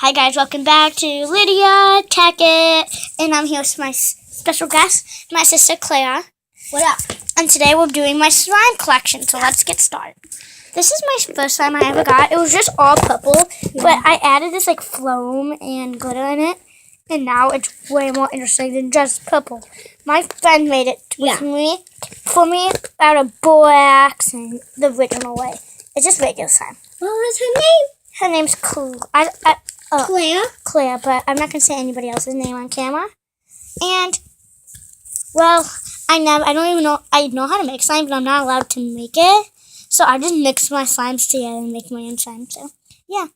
Hi guys, welcome back to Lydia Tech It, and I'm here with my special guest, my sister Claire. What up? And today we're doing my slime collection, so let's get started. This is my first slime I ever got. It was just all purple, but I added this like foam and glitter in it, and now it's way more interesting than just purple. My friend made it for me out of borax and the original way. It's just regular slime. What was her name? Her name's Claire. Claire, but I'm not gonna say anybody else's name on camera. And well, I don't even know. I know how to make slime, but I'm not allowed to make it. So I just mix my slimes together and make my own slime. So yeah,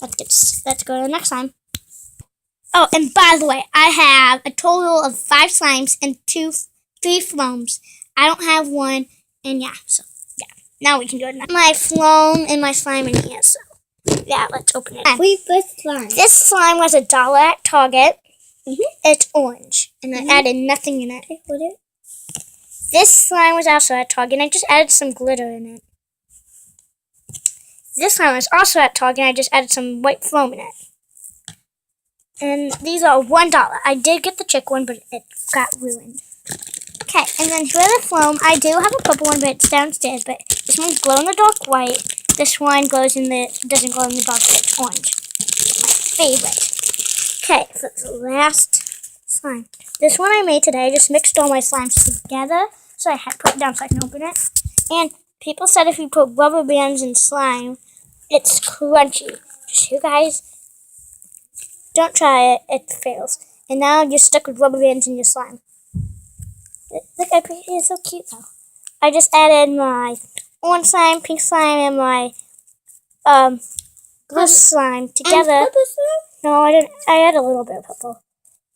let's go to the next slime. Oh, and by the way, I have a total of 5 slimes and 3 foams. I don't have one, and yeah. So yeah, now we can do it. My foam and my slime in here. So yeah, let's open it. First slime. This slime was $1 at Target. It's orange, and I added nothing in it. This slime was also at Target, and I just added some glitter in it. This slime was also at Target, and I just added some white foam in it. And these are $1. I did get the chick one, but it got ruined. Okay, and then for the foam, I do have a purple one, but it's downstairs. But this one's glow in the dark white. This one doesn't glow in the dark, but it's orange. My favorite. Okay, so it's the last slime. This one I made today. I just mixed all my slimes together, so I had to put it down so I can open it. And people said if you put rubber bands in slime, it's crunchy. Just you guys, don't try it. It fails. And now you're stuck with rubber bands in your slime. Look, it's so cute though. I just added my orange slime, pink slime, and my blue slime together. And purple slime? No, I didn't. I had a little bit of purple,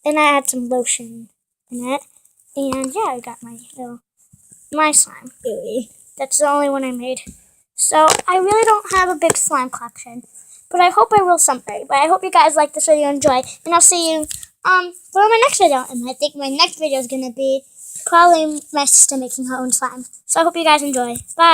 and I had some lotion in it. And yeah, I got my slime. Really? That's the only one I made. So I really don't have a big slime collection, but I hope I will someday. But I hope you guys like this video and enjoy, and I'll see you for my next video. And I think my next video is gonna be probably my sister making her own slime. So I hope you guys enjoy. Bye.